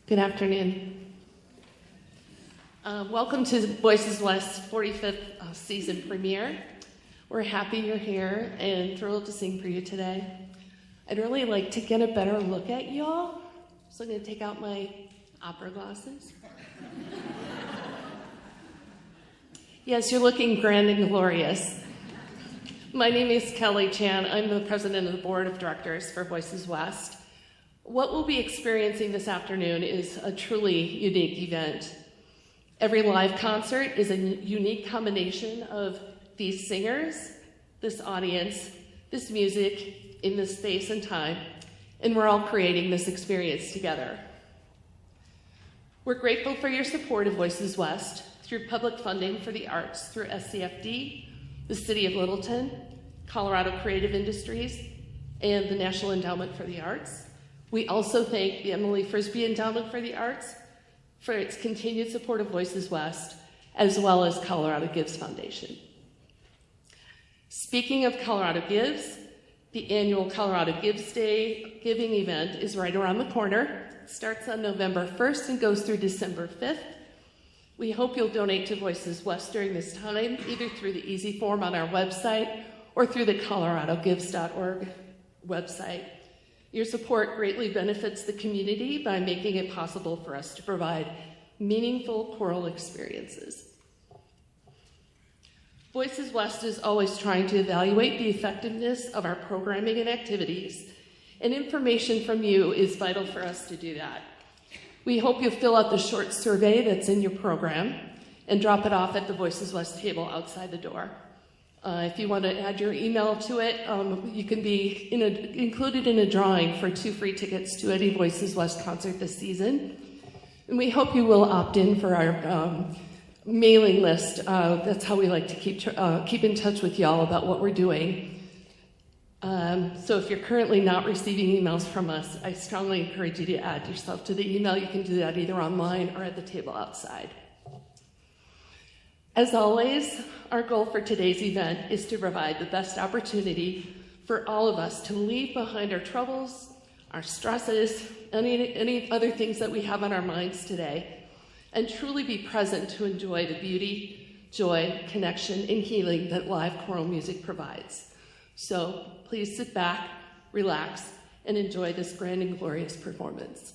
Good afternoon. Welcome to Voices West's 45th season premiere. We're happy you're here and thrilled to sing for you today. I'd really like to get a better look at y'all, so I'm going to take out my opera glasses. Yes, you're looking grand and glorious. My name is Kelly Chan. I'm the president of the board of directors for Voices West. What we'll be experiencing this afternoon is a truly unique event. Every live concert is a unique combination of these singers, this audience, this music in this space and time, and we're all creating this experience together. We're grateful for your support of Voices West through public funding for the arts through SCFD, the City of Littleton, Colorado Creative Industries, and the National Endowment for the Arts. We also thank the Emily Frisbee Endowment for the Arts for its continued support of Voices West, as well as Colorado Gives Foundation. Speaking of Colorado Gives, the annual Colorado Gives Day giving event is right around the corner. It starts on November 1st and goes through December 5th. We hope you'll donate to Voices West during this time, either through the easy form on our website or through the coloradogives.org website. Your support greatly benefits the community by making it possible for us to provide meaningful choral experiences. Voices West is always trying to evaluate the effectiveness of our programming and activities, and information from you is vital for us to do that. We hope you'll fill out the short survey that's in your program and drop it off at the Voices West table outside the door. If you want to add your email to it, you can be included in a drawing for 2 free tickets to any Voices West concert this season. And we hope you will opt in for our mailing list. That's how we like to keep in touch with y'all about what we're doing. So if you're currently not receiving emails from us, I strongly encourage you to add yourself to the email. You can do that either online or at the table outside. As always, our goal for today's event is to provide the best opportunity for all of us to leave behind our troubles, our stresses, any other things that we have on our minds today, and truly be present to enjoy the beauty, joy, connection, and healing that live choral music provides. So please sit back, relax, and enjoy this grand and glorious performance.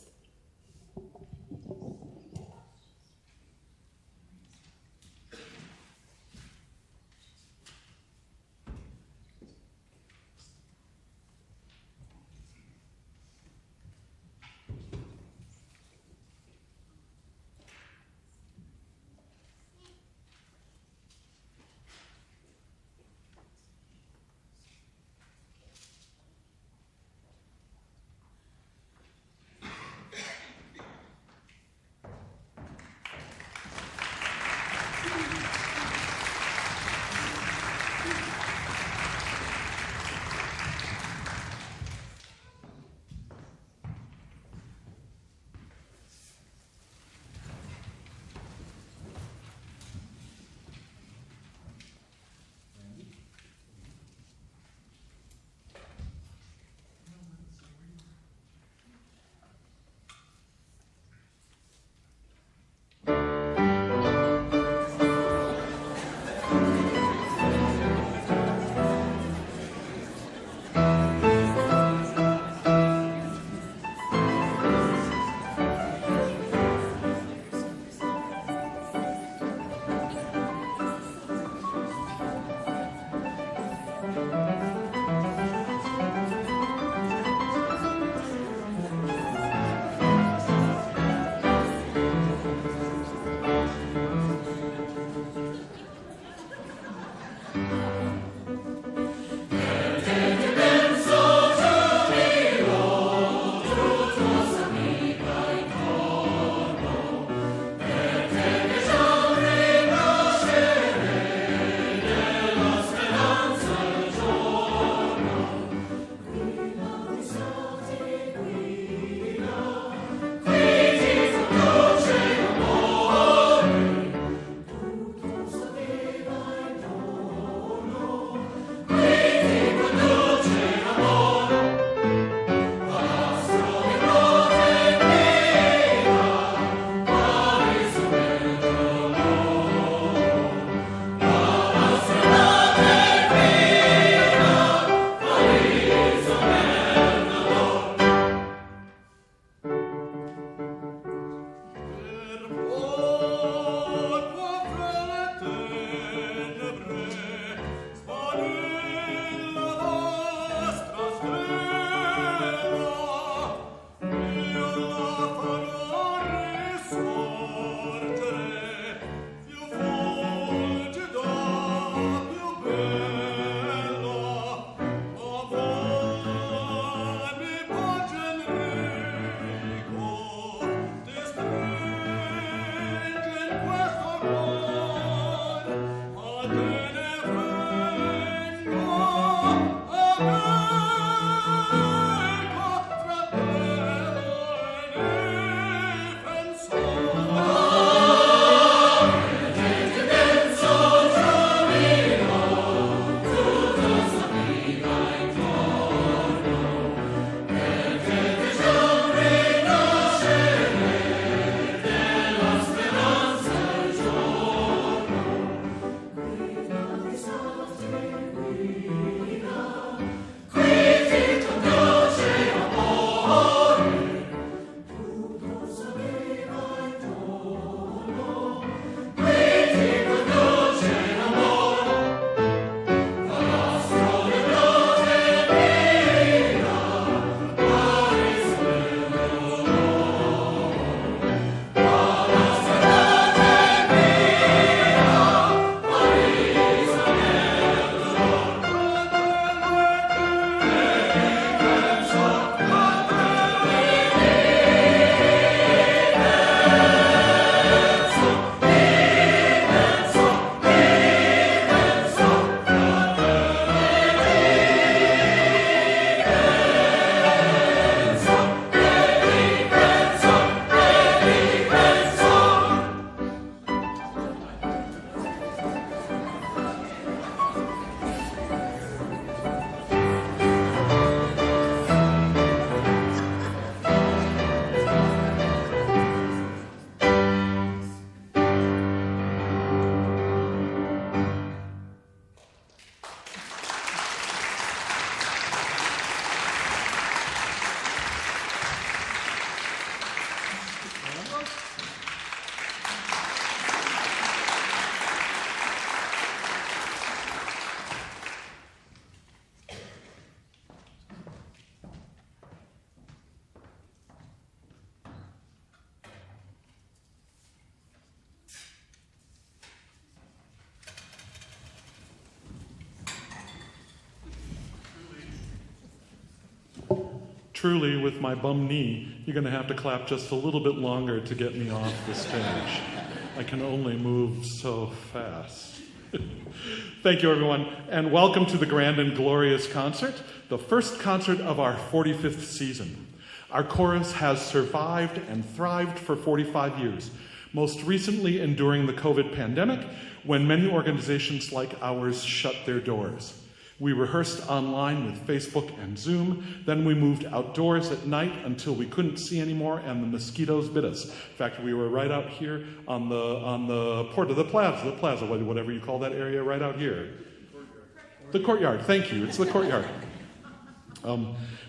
Truly, with my bum knee, you're going to have to clap just a little bit longer to get me off the stage. I can only move so fast. Thank you, everyone, and welcome to the Grand and Glorious concert, the first concert of our 45th season. Our chorus has survived and thrived for 45 years, most recently enduring the COVID pandemic, when many organizations like ours shut their doors. We rehearsed online with Facebook and Zoom, then we moved outdoors at night until we couldn't see anymore and the mosquitoes bit us. In fact, we were right out here on the port of the plaza, whatever you call that area right out here. The courtyard, thank you, it's the courtyard.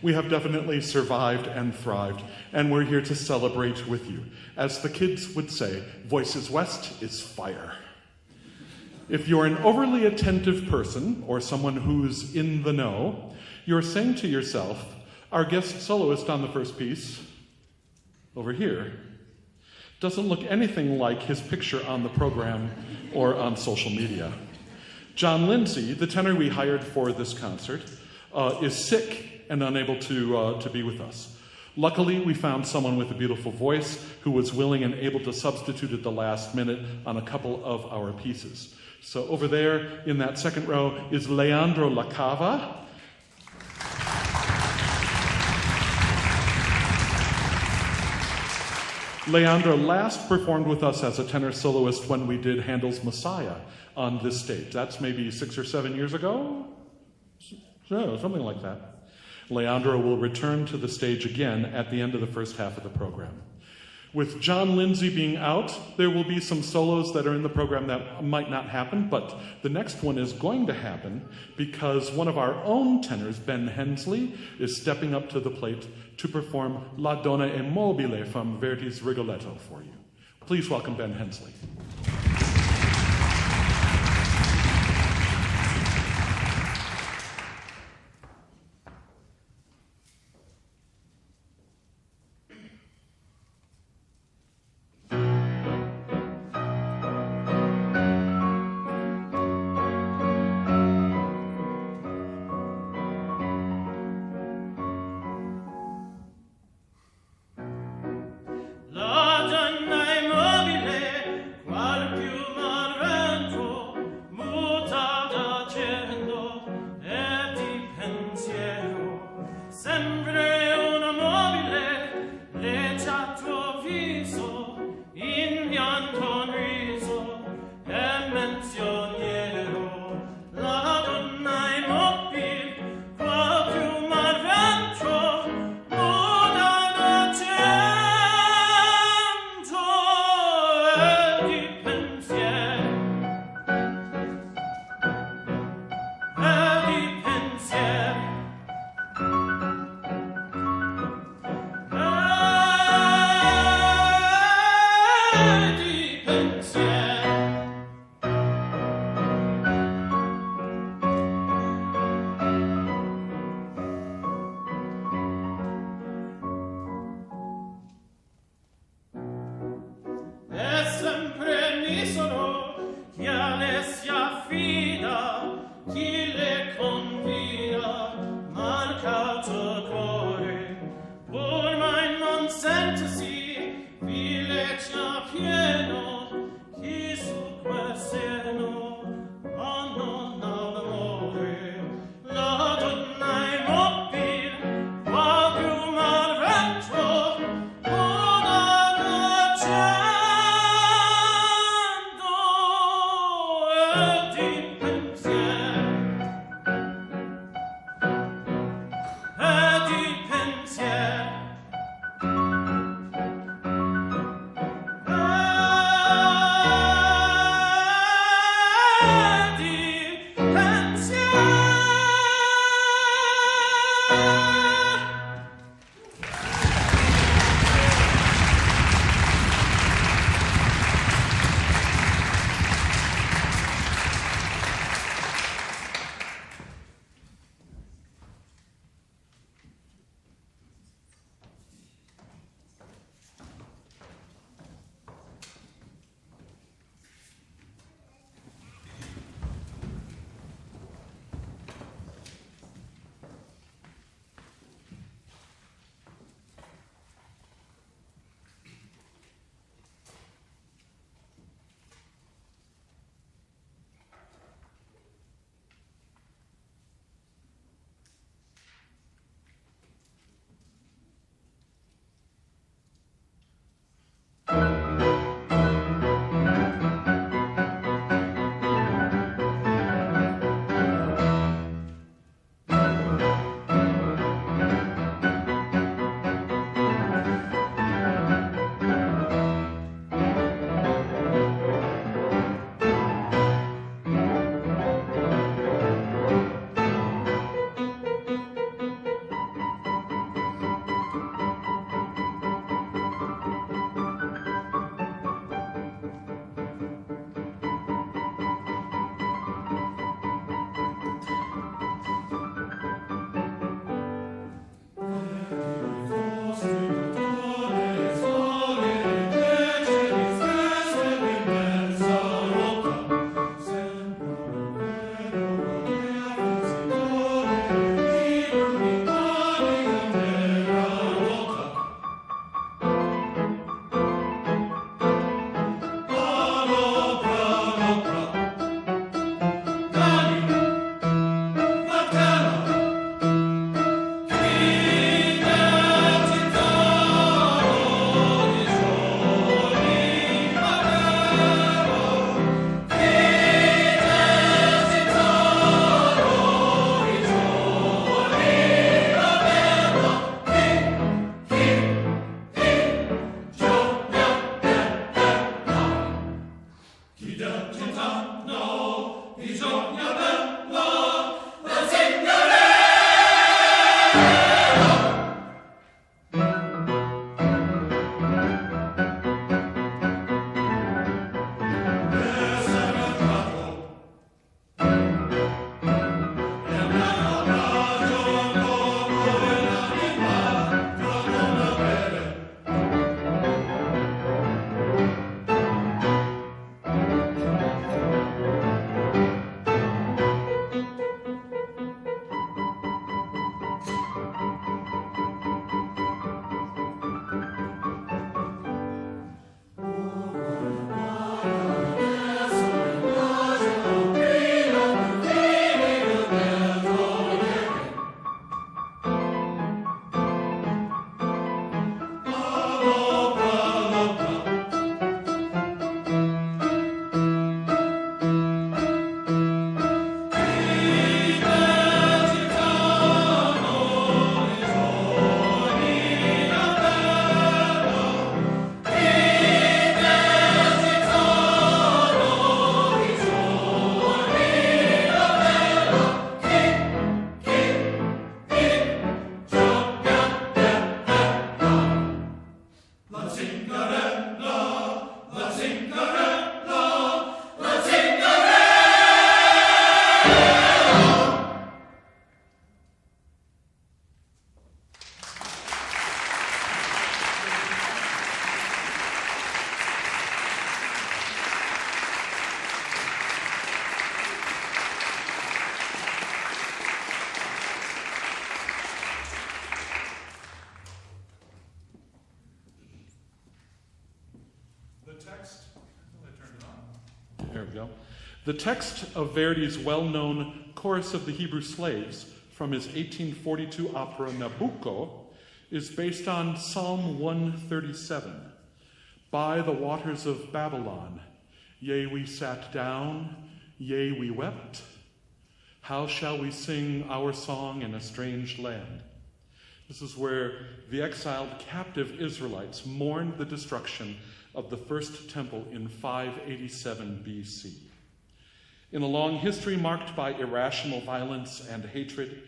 We have definitely survived and thrived, and we're here to celebrate with you. As the kids would say, Voices West is fire. If you're an overly attentive person, or someone who's in the know, you're saying to yourself, our guest soloist on the first piece, over here, doesn't look anything like his picture on the program or on social media. John Lindsay, the tenor we hired for this concert, is sick and unable to be with us. Luckily, we found someone with a beautiful voice who was willing and able to substitute at the last minute on a couple of our pieces. So over there in that second row is Leandro Lacava. Leandro last performed with us as a tenor soloist when we did Handel's Messiah on this stage. That's maybe 6 or 7 years ago? So, something like that. Leandro will return to the stage again at the end of the first half of the program. With John Lindsay being out, there will be some solos that are in the program that might not happen, but the next one is going to happen because one of our own tenors, Ben Hensley, is stepping up to the plate to perform La Donna è Mobile from Verdi's Rigoletto for you. Please welcome Ben Hensley. Oh we go. The text of Verdi's well-known Chorus of the Hebrew Slaves from his 1842 opera Nabucco is based on Psalm 137. By the waters of Babylon, yea, we sat down, yea, we wept. How shall we sing our song in a strange land? This is where the exiled captive Israelites mourned the destruction of the first temple in 587 BC. In a long history marked by irrational violence and hatred,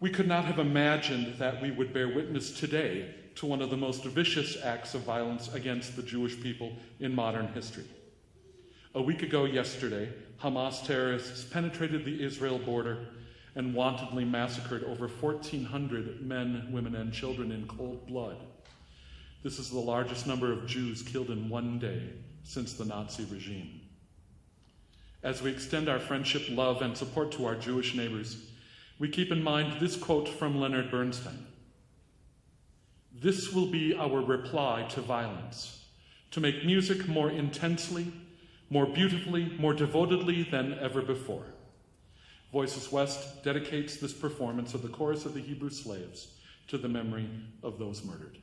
we could not have imagined that we would bear witness today to one of the most vicious acts of violence against the Jewish people in modern history. A week ago yesterday, Hamas terrorists penetrated the Israel border and wantonly massacred over 1,400 men, women, and children in cold blood. This is the largest number of Jews killed in one day since the Nazi regime. As we extend our friendship, love, and support to our Jewish neighbors, we keep in mind this quote from Leonard Bernstein. This will be our reply to violence, to make music more intensely, more beautifully, more devotedly than ever before. Voices West dedicates this performance of the Chorus of the Hebrew Slaves to the memory of those murdered.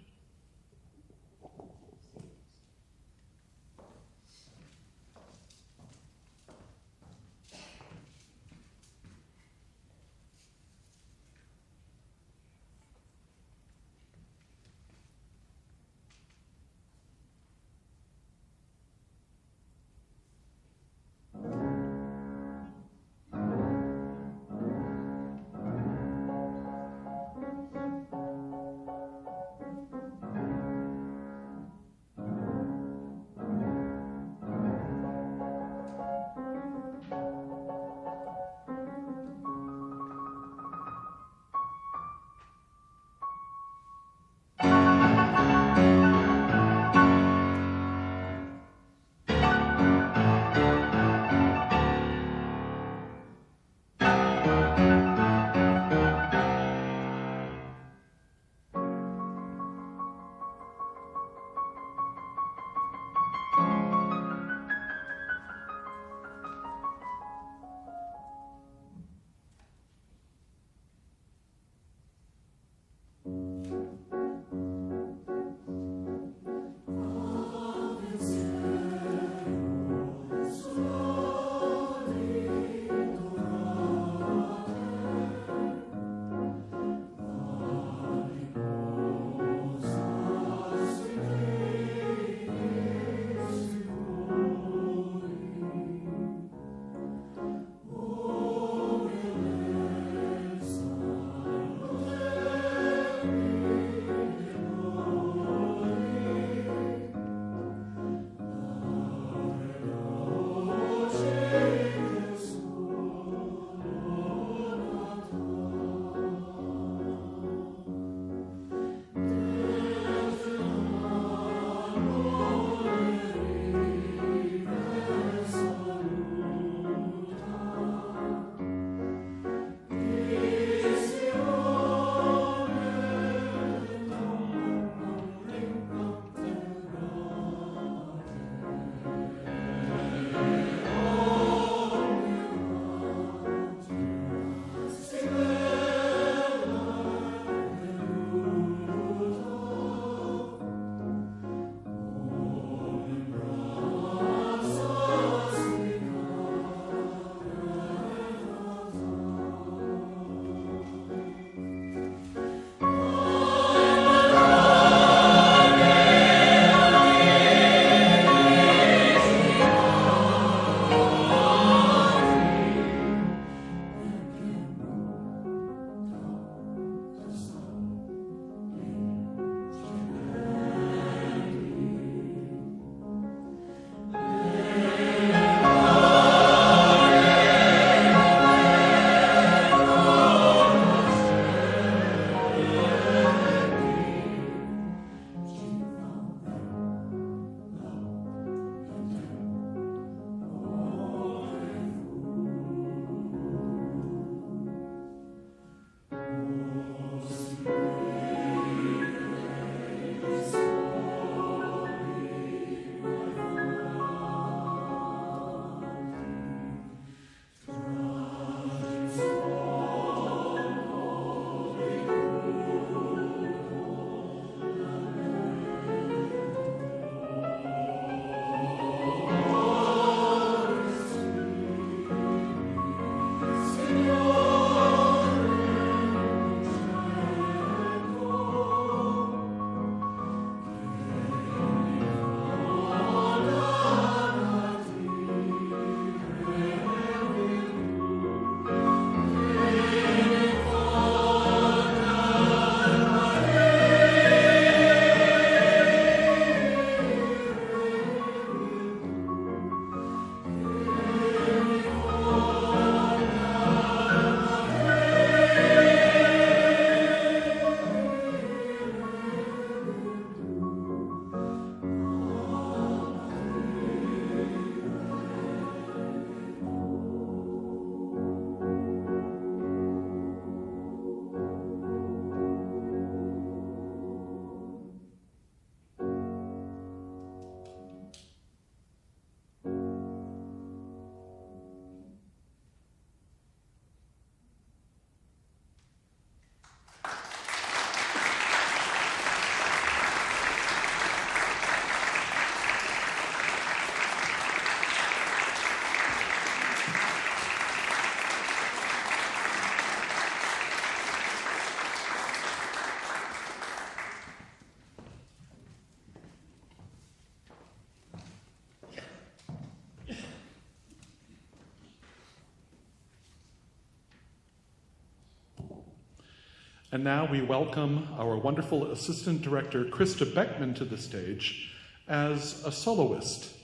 And now we welcome our wonderful Assistant Director, Krista Beckman, to the stage as a soloist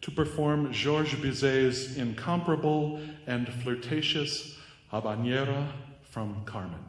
to perform Georges Bizet's incomparable and flirtatious Habanera from Carmen.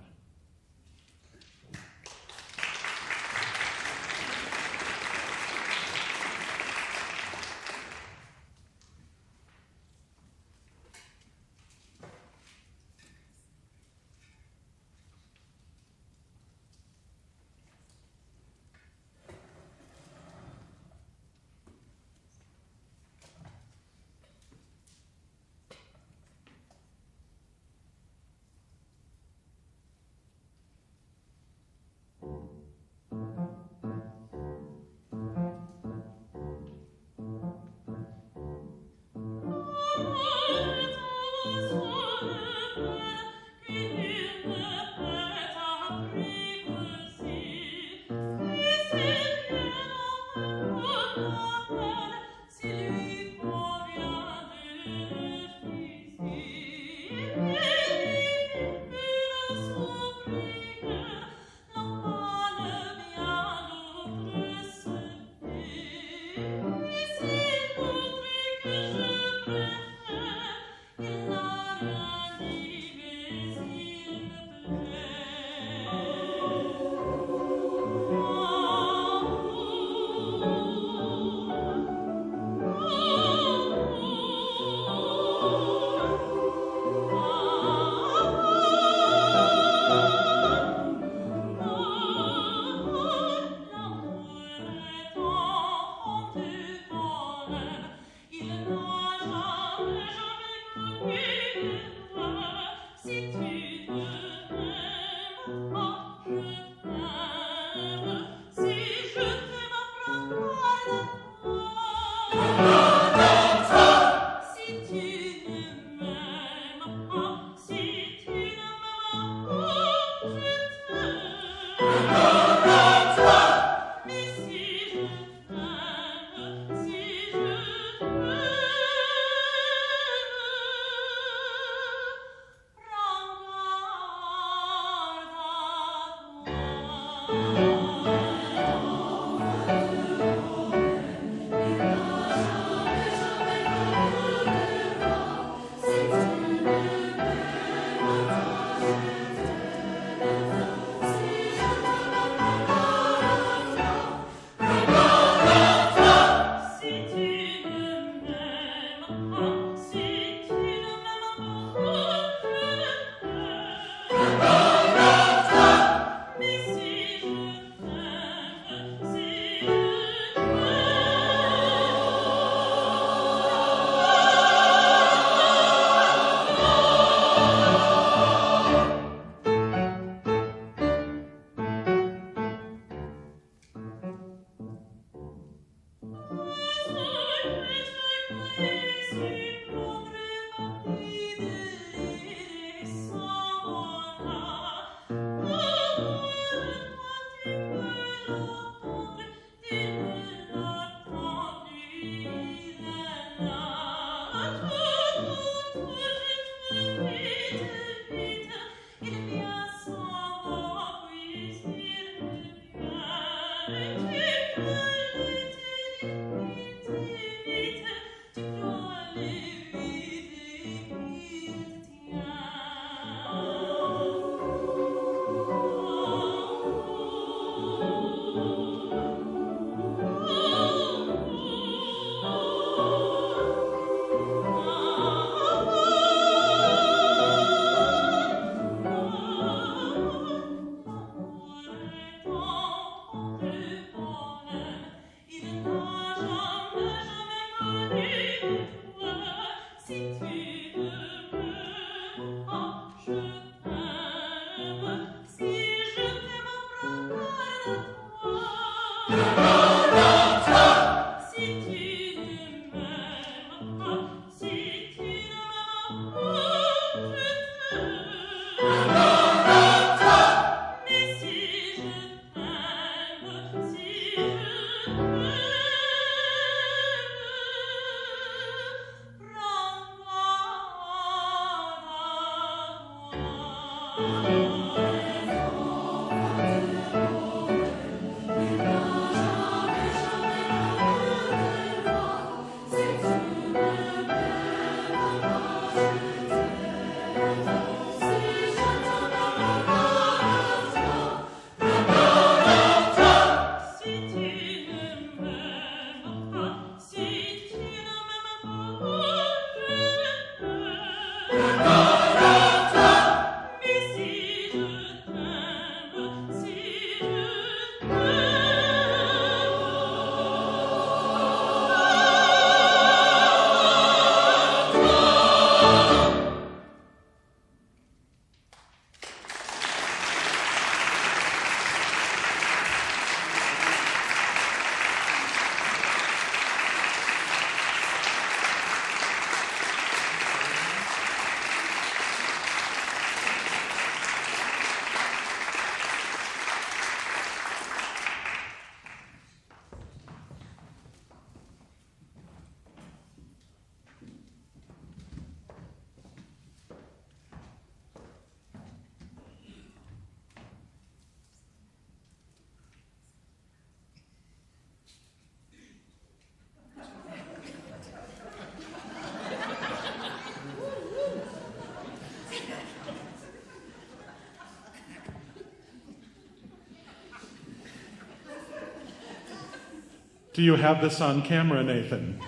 Do you have this on camera, Nathan?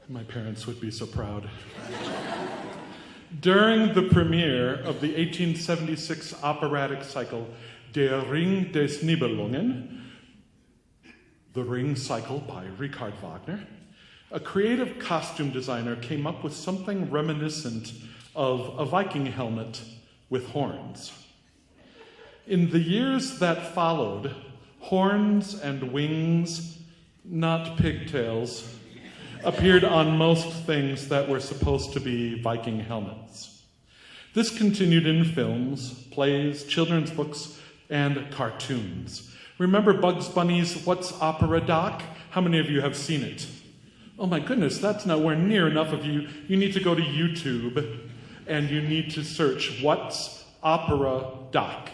My parents would be so proud. During the premiere of the 1876 operatic cycle Der Ring des Nibelungen, The Ring Cycle by Richard Wagner, a creative costume designer came up with something reminiscent of a Viking helmet with horns. In the years that followed, horns and wings, not pigtails, appeared on most things that were supposed to be Viking helmets. This continued in films, plays, children's books, and cartoons. Remember Bugs Bunny's What's Opera Doc? How many of you have seen it? Oh my goodness, that's nowhere near enough of you. You need to go to YouTube and you need to search What's Opera Doc.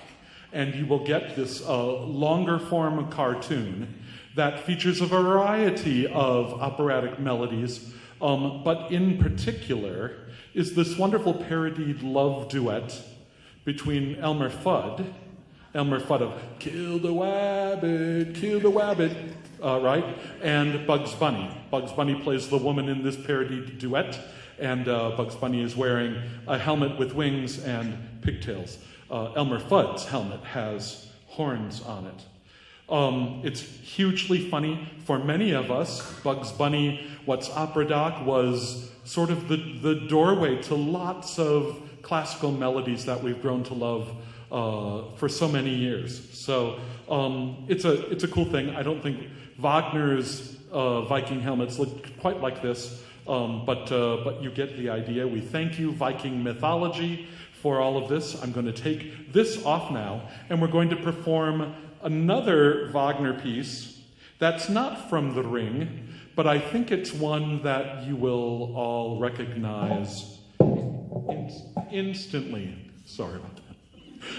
And you will get this longer form cartoon that features a variety of operatic melodies, but in particular is this wonderful parodied love duet between Elmer Fudd of Kill the Wabbit, right? And Bugs Bunny. Bugs Bunny plays the woman in this parodied duet, and Bugs Bunny is wearing a helmet with wings and pigtails. Elmer Fudd's helmet has horns on it. It's hugely funny. For many of us, Bugs Bunny, What's Opera Doc was sort of the doorway to lots of classical melodies that we've grown to love for so many years. So it's a cool thing. I don't think Wagner's Viking helmets look quite like this, but you get the idea. We thank you, Viking mythology, for all of this. I'm going to take this off now, and we're going to perform another Wagner piece that's not from The Ring, but I think it's one that you will all recognize instantly. Sorry about that.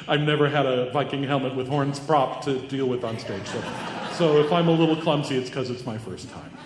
I've never had a Viking helmet with horns prop to deal with on stage, so if I'm a little clumsy, it's because it's my first time.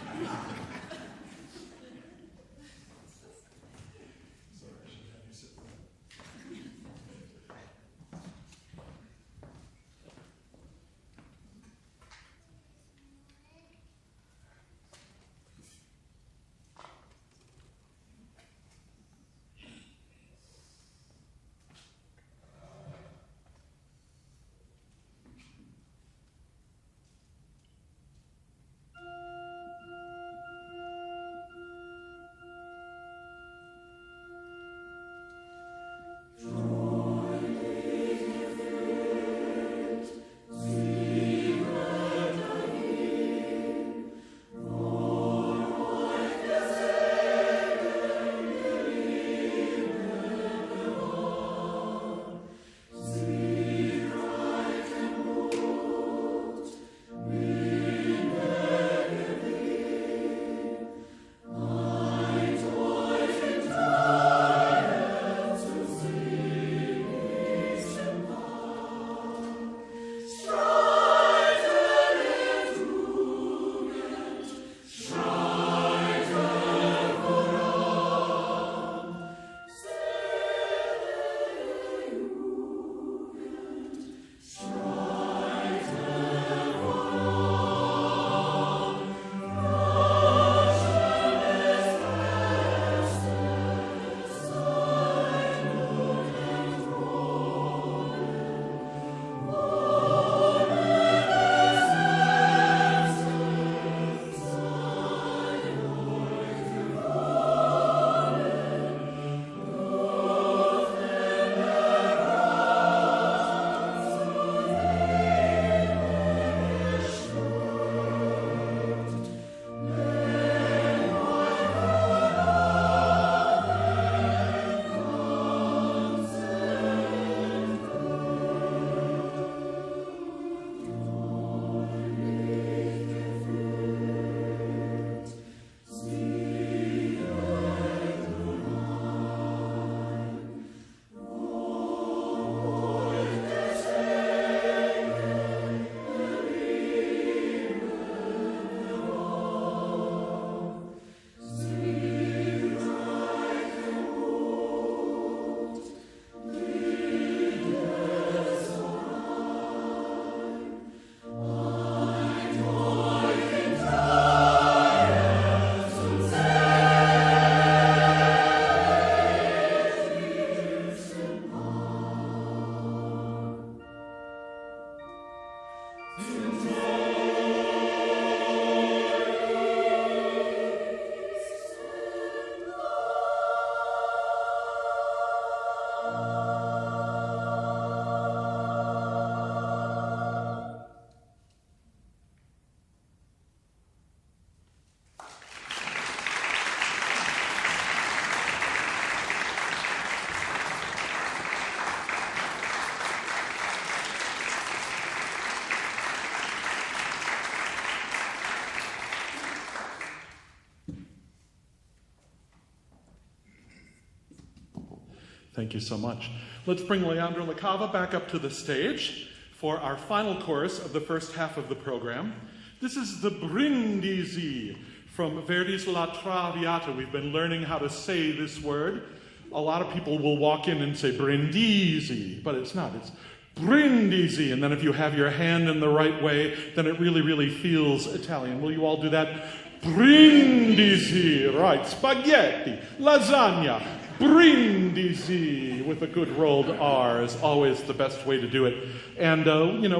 Thank you so much. Let's bring Leandro LaCava back up to the stage for our final chorus of the first half of the program. This is the Brindisi from Verdi's La Traviata. We've been learning how to say this word. A lot of people will walk in and say Brindisi, but it's not. It's Brindisi. And then if you have your hand in the right way, then it really, really feels Italian. Will you all do that? Brindisi. Right. Spaghetti, lasagna, Brindisi with a good rolled R is always the best way to do it. And,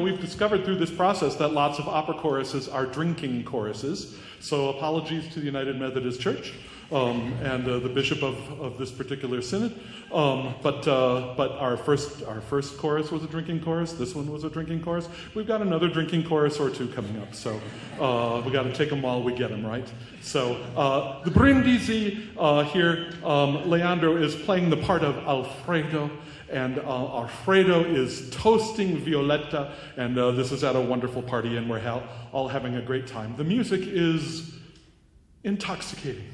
we've discovered through this process that lots of opera choruses are drinking choruses. So apologies to the United Methodist Church and the bishop of this particular synod. But our first chorus was a drinking chorus. This one was a drinking chorus. We've got another drinking chorus or two coming up. So we got to take them while we get them, right? So the Brindisi here, Leandro is playing the part of Alfredo. And Alfredo is toasting Violetta, and this is at a wonderful party, and we're all having a great time. The music is intoxicating.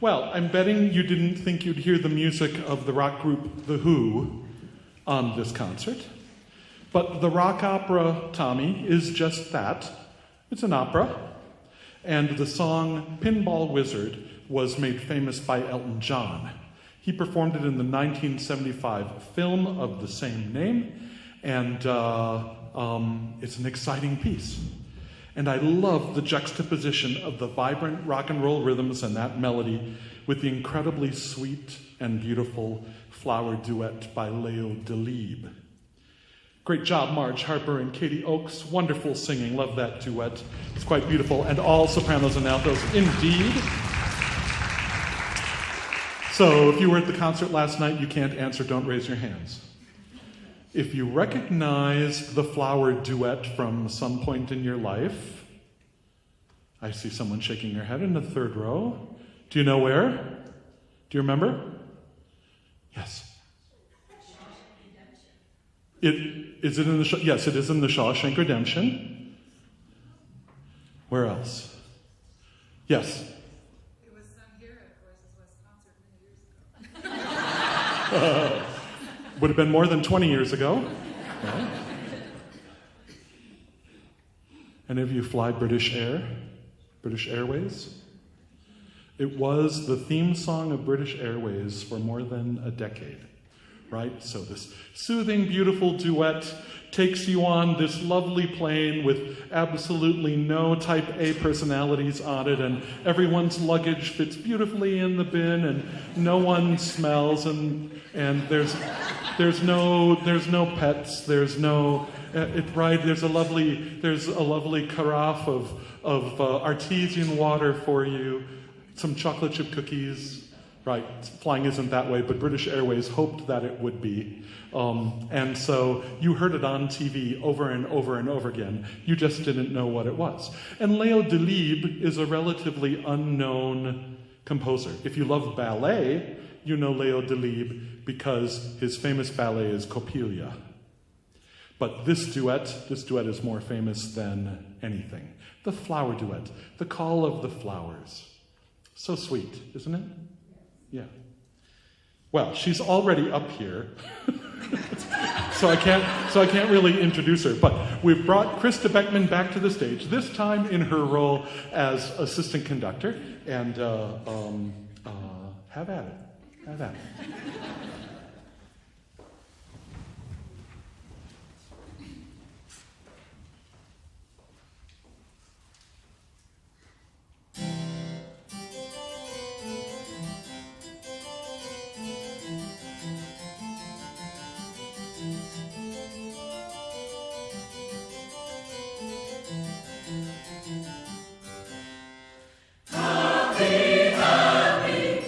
Well, I'm betting you didn't think you'd hear the music of the rock group The Who on this concert. But the rock opera, Tommy, is just that. It's an opera. And the song Pinball Wizard was made famous by Elton John. He performed it in the 1975 film of the same name, and it's an exciting piece. And I love the juxtaposition of the vibrant rock and roll rhythms and that melody with the incredibly sweet and beautiful flower duet by Leo Delibes. Great job, Marge Harper and Katie Oakes. Wonderful singing. Love that duet. It's quite beautiful. And all sopranos and altos indeed. So if you were at the concert last night, you can't answer, don't raise your hands. If you recognize the flower duet from some point in your life, I see someone shaking their head in the third row. Do you know where? Do you remember? Yes. Is it in the yes, it is in the Shawshank Redemption. Where else? Yes. It was sung here at Voices West concert many years ago. Would have been more than 20 years ago. Right. Any of you fly British Airways? It was the theme song of British Airways for more than a decade, right? So this soothing, beautiful duet takes you on this lovely plane with absolutely no type A personalities on it, and everyone's luggage fits beautifully in the bin, and no one smells, and there's no pets, there's no right. There's a lovely carafe of artesian water for you, some chocolate chip cookies. Right, flying isn't that way, but British Airways hoped that it would be. And so you heard it on TV over and over and over again. You just didn't know what it was. And Leo Delibes is a relatively unknown composer. If you love ballet, you know Leo Delibes because his famous ballet is Coppelia. But this duet is more famous than anything. The flower duet, the call of the flowers. So sweet, isn't it? Yeah. Well, she's already up here, so I can't really introduce her. But we've brought Krista Beckman back to the stage. This time in her role as assistant conductor, and have at it. Have at it. Happy, happy,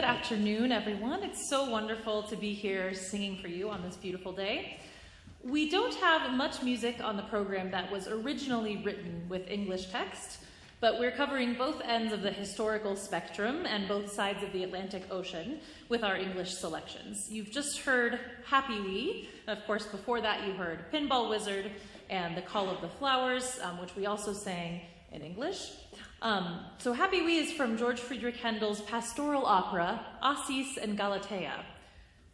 afternoon, everyone. It's so wonderful to be here singing for you on this beautiful day. We don't have much music on the program that was originally written with English text, but we're covering both ends of the historical spectrum and both sides of the Atlantic Ocean with our English selections. You've just heard Happy Wee. Of course, before that you heard Pinball Wizard and The Call of the Flowers, which we also sang in English. So Happy Wee is from George Friedrich Handel's pastoral opera, Acis and Galatea.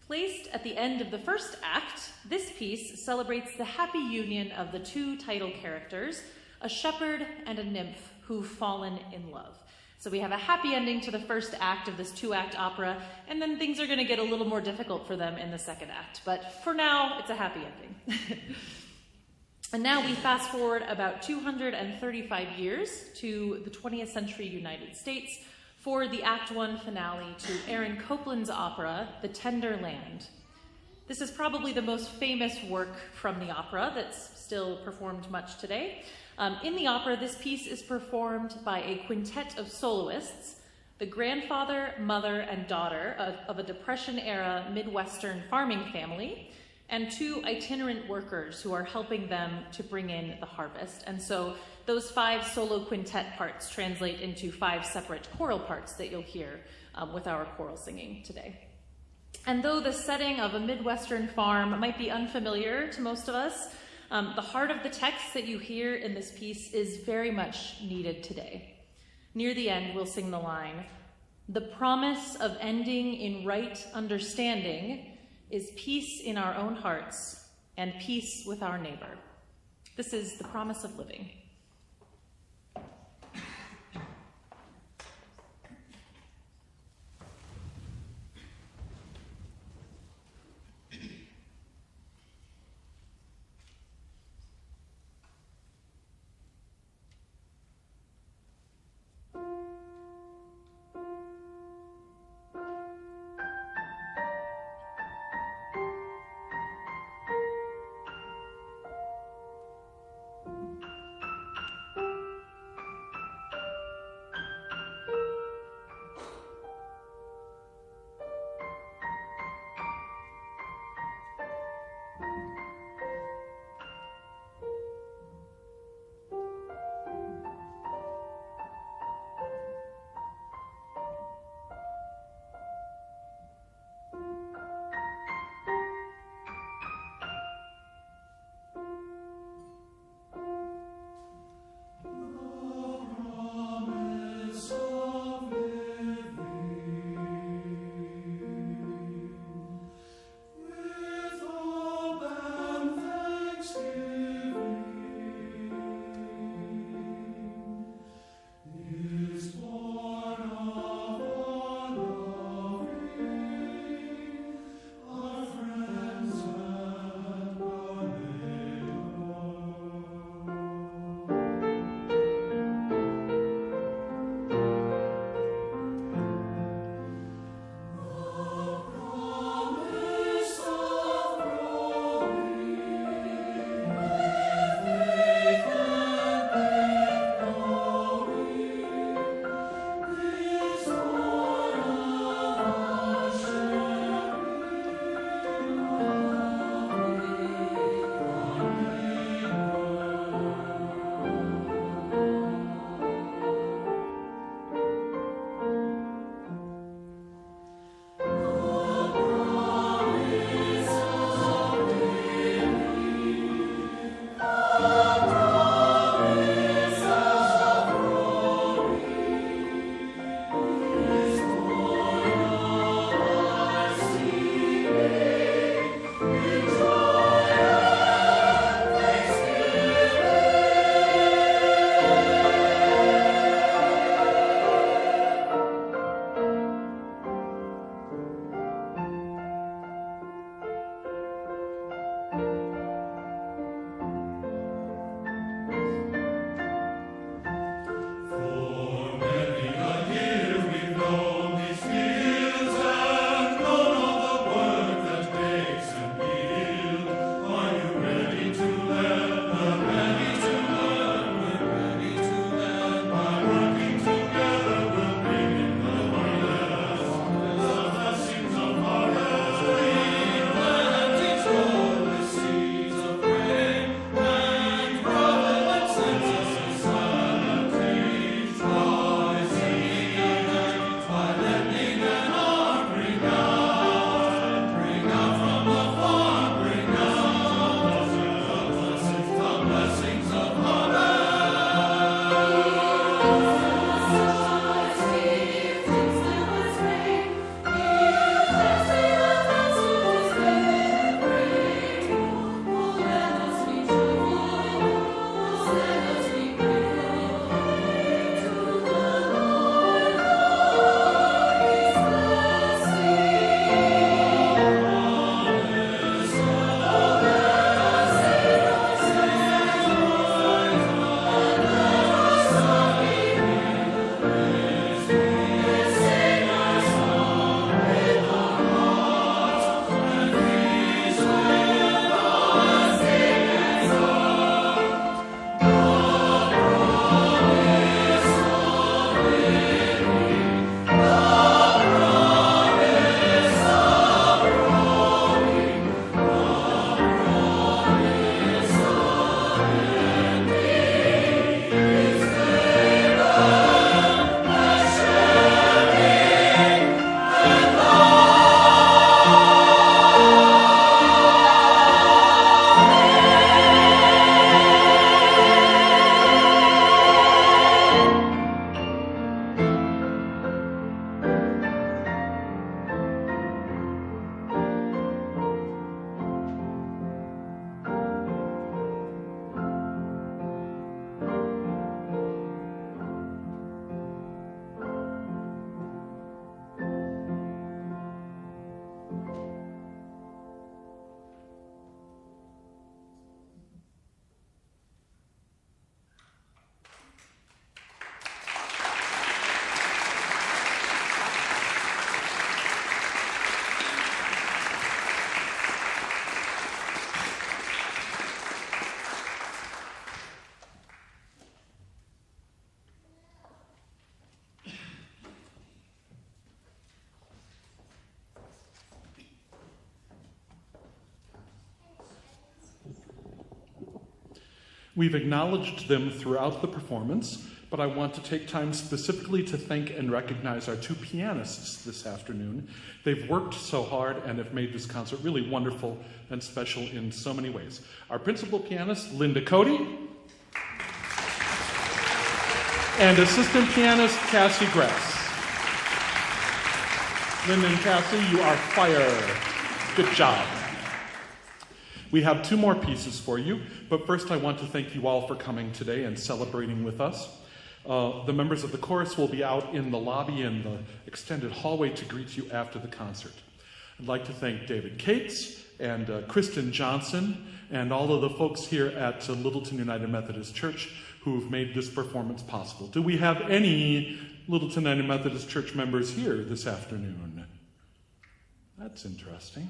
Placed at the end of the first act, this piece celebrates the happy union of the two title characters, a shepherd and a nymph who've fallen in love. So we have a happy ending to the first act of this two-act opera, and then things are going to get a little more difficult for them in the second act. But for now, it's a happy ending. And now we fast forward about 235 years to the 20th century United States for the Act One finale to Aaron Copland's opera, The Tender Land. This is probably the most famous work from the opera that's still performed much today. In the opera, this piece is performed by a quintet of soloists, the grandfather, mother, and daughter of a Depression-era Midwestern farming family, and two itinerant workers who are helping them to bring in the harvest. And so those 5 solo quintet parts translate into 5 separate choral parts that you'll hear with our choral singing today. And though the setting of a Midwestern farm might be unfamiliar to most of us, the heart of the text that you hear in this piece is very much needed today. Near the end, we'll sing the line, "The promise of ending in right understanding is peace in our own hearts and peace with our neighbor." This is the promise of living. We've acknowledged them throughout the performance, but I want to take time specifically to thank and recognize our 2 pianists this afternoon. They've worked so hard and have made this concert really wonderful and special in so many ways. Our principal pianist, Linda Cody, and assistant pianist, Cassie Gress. Linda and Cassie, you are fire. Good job. We have 2 more pieces for you, but first I want to thank you all for coming today and celebrating with us. The members of the chorus will be out in the lobby and the extended hallway to greet you after the concert. I'd like to thank David Cates and Kristen Johnson and all of the folks here at Littleton United Methodist Church who've made this performance possible. Do we have any Littleton United Methodist Church members here this afternoon? That's interesting.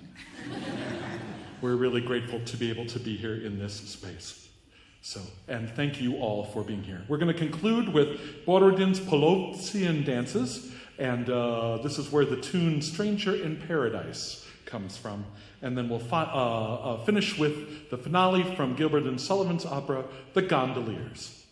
We're really grateful to be able to be here in this space. And thank you all for being here. We're going to conclude with Borodin's Polovtsian dances, and this is where the tune Stranger in Paradise comes from. And then we'll finish with the finale from Gilbert and Sullivan's opera, The Gondoliers.